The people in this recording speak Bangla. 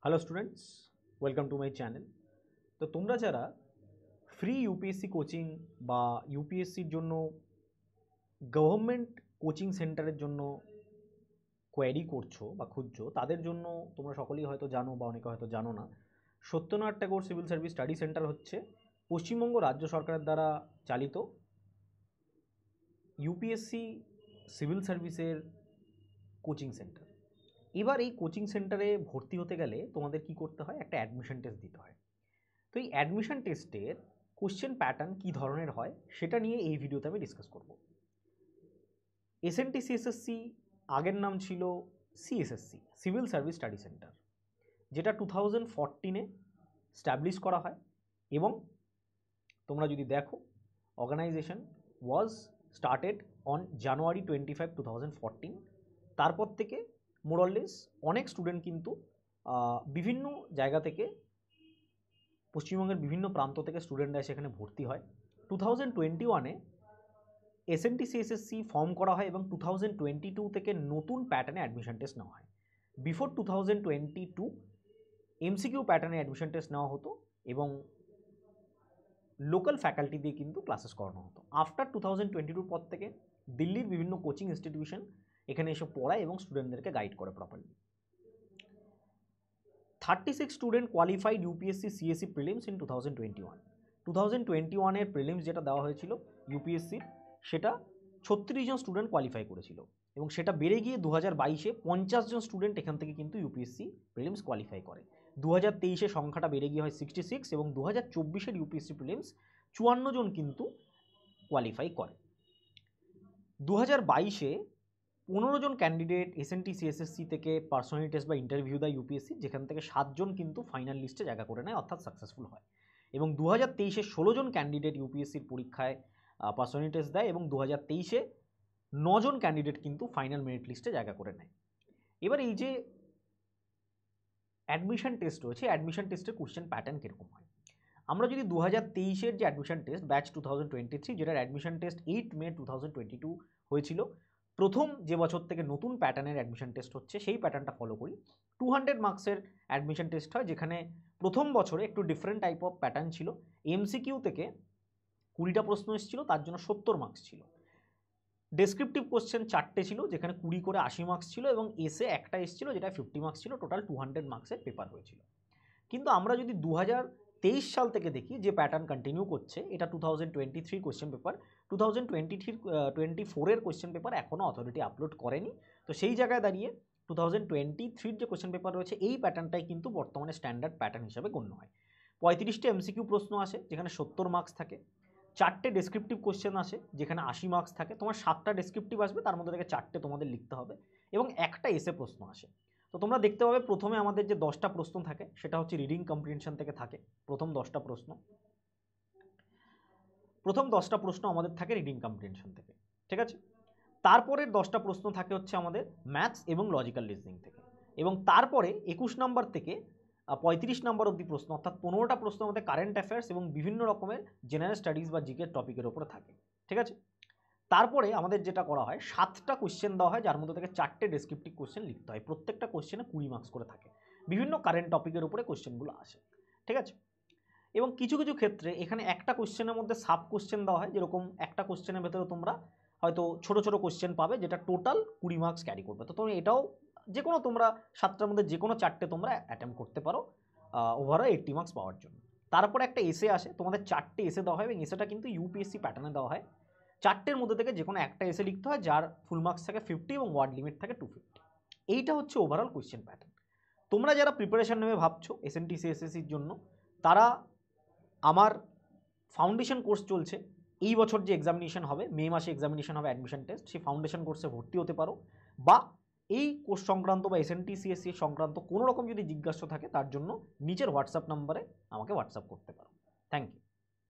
Hello students, welcome to my channel. তো তোমরা যারা ফ্রি ইউপিএসসি কোচিং বা ইউপিএসসির জন্য গভর্নমেন্ট কোচিং সেন্টারের জন্য কোয়ারি করছো বা খুঁজছো, তাদের জন্য তোমরা সকলেই হয়তো জানো বা অনেকে হয়তো জানো না, Satyanarayan Tagore civil service study centre হচ্ছে পশ্চিমবঙ্গ রাজ্য সরকারের দ্বারা চালিত ইউপিএসসি সিভিল সার্ভিসের কোচিং সেন্টার। এবার এই কোচিং সেন্টারে ভর্তি হতে গেলে তোমাদের কি করতে হয়? একটা অ্যাডমিশন টেস্ট দিতে হয়। তো এই অ্যাডমিশন টেস্টের কোশ্চেন প্যাটার্ন কী ধরনের হয় সেটা নিয়ে এই ভিডিওতে আমি ডিসকাস করব। এসএনটি সিএসএসসি আগের নাম ছিল CSSC, civil service study centre, যেটা 2014-এ স্ট্যাবলিশ করা হয় এবং তোমরা যদি দেখো, organization was started on January 25, 2014। তারপর থেকে মোরলেস অনেক স্টুডেন্ট কিন্তু বিভিন্ন জায়গা থেকে, পশ্চিমবঙ্গের বিভিন্ন প্রান্ত থেকে স্টুডেন্টরা সেখানে ভর্তি হয়। 2021-এ এসএনটি সিএসএসসি ফর্ম করা হয় এবং 2022 থেকে নতুন প্যাটার্নে অ্যাডমিশন টেস্ট নেওয়া হয়। বিফোর 2022 এমসিকিউ প্যাটার্নে অ্যাডমিশন টেস্ট নেওয়া হতো এবং লোকাল ফ্যাকাল্টি দিয়ে কিন্তু ক্লাসেস করানো হতো। আফটার 2022 পর থেকে দিল্লির বিভিন্ন কোচিং ইনস্টিটিউশন এখানে এসে পড়ায় এবং স্টুডেন্টদেরকে গাইড করে properly. 36 student qualified UPSC CSC prelims in 2021। 2021-এর প্রিলিমস যেটা দেওয়া হয়েছিল ইউপিএসসির, সেটা 36 জন স্টুডেন্ট কোয়ালিফাই করেছিল এবং সেটা বেড়ে গিয়ে 2022-এ 50 জন স্টুডেন্ট এখান থেকে কিন্তু ইউপিএসসি প্রিলিমস কোয়ালিফাই করে। 2023-এ সংখ্যাটা বেড়ে গিয়ে হয় 66 এবং 2024-এর ইউপিএসসি প্রিলিমস 54 জন কিন্তু কোয়ালিফাই করে। 2022-এ 15 জন ক্যান্ডিডেট এসএনটি সিএসএসসি থেকে পার্সোনালি টেস্ট বা ইন্টারভিউ দেয় ইউপিএসসি, যেখান থেকে 7 জন কিন্তু ফাইনাল লিস্টে জায়গা করে নেয়, অর্থাৎ সাকসেসফুল হয়। এবং 2023-এ 16 জন ক্যান্ডিডেট ইউপিএসসির পরীক্ষায় পার্সোনালি টেস্ট দেয় এবং 2023-এ 9 জন ক্যান্ডিডেট কিন্তু ফাইনাল মেরিট লিস্টে জায়গা করে নেয়। এবার এই যে অ্যাডমিশন টেস্ট রয়েছে, অ্যাডমিশন টেস্টের কোশ্চেন প্যাটার্ন কীরকম হয়? আমরা যদি 2023-এর যে অ্যাডমিশন টেস্ট ব্যাচ 2023, যেটার অ্যাডমিশন টেস্ট 8 মে 2022 হয়েছিল, প্রথম যে বছর থেকে নতুন প্যাটার্নের অ্যাডমিশন টেস্ট হচ্ছে সেই প্যাটার্নটা ফলো করি। 200 মার্কসের অ্যাডমিশন টেস্ট হয়, যেখানে প্রথম বছরে একটু ডিফারেন্ট টাইপ অফ প্যাটার্ন ছিল। এমসিকিউ থেকে 20টা প্রশ্ন এসেছিল, তার জন্য 70 মার্কস ছিল। ডেসক্রিপটিভ কোশ্চেন 4টে ছিল, যেখানে 20 করে 80 মার্কস ছিল এবং এসে একটা এসেছিল যেটা 50 মার্কস ছিল। টোটাল 200 মার্কসের পেপার হয়েছিল। কিন্তু আমরা যদি 2023 সাল থেকে দেখি, যে প্যাটার্ন কন্টিনিউ করছে, এটা 2023 কোশ্চেন পেপার। 2024-এর কোশ্চেন পেপার এখনও অথরিটি আপলোড করেনি। তো সেই জায়গায় দাঁড়িয়ে 2023-র যে কোশ্চেন পেপার রয়েছে, এই প্যাটার্নটাই কিন্তু বর্তমানে স্ট্যান্ডার্ড প্যাটার্ন হিসেবে গণ্য হয়। 35টা এমসিকিউ প্রশ্ন আসে, যেখানে 70 মার্কস থাকে। 4টে ডেসক্রিপটিভ কোশ্চেন আসে, যেখানে 80 মার্কস থাকে। তোমার 7টা ডেসক্রিপটিভ আসবে, তার মধ্যে থেকে 4টে তোমাদের লিখতে হবে এবং একটা এসে প্রশ্ন আসে। তো তোমরা দেখতে পাবে প্রথমে আমাদের যে 10টা প্রশ্ন থাকে, সেটা হচ্ছে রিডিং কম্প্রিহেনশন থেকে থাকে। প্রথম 10টা প্রশ্ন আমাদের থাকে রিডিং কম্প্রিহেনশন থেকে, ঠিক আছে। তারপরের 10টা প্রশ্ন থাকে হচ্ছে আমাদের ম্যাথস এবং লজিক্যাল রিজনিং থেকে, এবং তারপরে 21 নাম্বার থেকে 35 নাম্বার অবধি প্রশ্ন, অর্থাৎ 15টা প্রশ্ন আমাদের কারেন্ট অ্যাফেয়ার্স এবং বিভিন্ন রকমের জেনারেল স্টাডিজ বা জিকে টপিকের উপরে থাকে, ঠিক আছে। তারপরে আমাদের যেটা করা হয়, 7টা কোশ্চেন দেওয়া হয়, যার মধ্যে থেকে 4টে ডেসক্রিপটিভ কোশ্চেন লিখতে হয়। প্রত্যেকটা কোশ্চেনে 20 মার্কস করে থাকে। বিভিন্ন কারেন্ট টপিকের উপরে কোশ্চেনগুলো আসে, ঠিক আছে। এবং কিছু কিছু ক্ষেত্রে এখানে একটা কোশ্চেনের মধ্যে সাব কোশ্চেন দেওয়া হয়, যেরকম একটা কোশ্চেনের ভেতরে তোমরা হয়তো ছোট ছোট কোশ্চেন পাবে, যেটা টোটাল 20 মার্কস ক্যারি করবে। তো তোমরা এটাও যে কোনো, তোমরা 7টার মধ্যে যে কোনো 4টে তোমরা অ্যাটেম্প করতে পারো ওভারঅল 80 মার্কস পাওয়ার জন্য। তারপরে একটা এসে আসে, তোমাদের 4টে এসে দেওয়া হয় এবং এসেটা কিন্তু ইউপিএসসি প্যাটার্নে দেওয়া হয়। 4টের মধ্যে থেকে যে কোনো একটা এসে লিখতে হয়, যার ফুল মার্কস থাকে 50 এবং ওয়ার্ড লিমিট থাকে 250। এইটা হচ্ছে ওভারঅল কোশ্চেন প্যাটার্ন। তোমরা যারা প্রিপারেশন নেবে ভাবছো এসএনটি সিএসএসসির জন্য, তারা আমার ফাউন্ডেশন কোর্স চলছে, এই বছর যে এক্সামিনেশন হবে, মে মাসে এক্সামিনেশন হবে অ্যাডমিশন টেস্ট, সেই ফাউন্ডেশন কোর্সে ভর্তি হতে পারো, বা এই কোর্স সংক্রান্ত বা এসএনটি সিএসসি সংক্রান্ত কোনো রকম যদি জিজ্ঞাসা থাকে, তার জন্য নিচের হোয়াটসঅ্যাপ নাম্বারে আমাকে হোয়াটসঅ্যাপ করতে পারো। Thank you.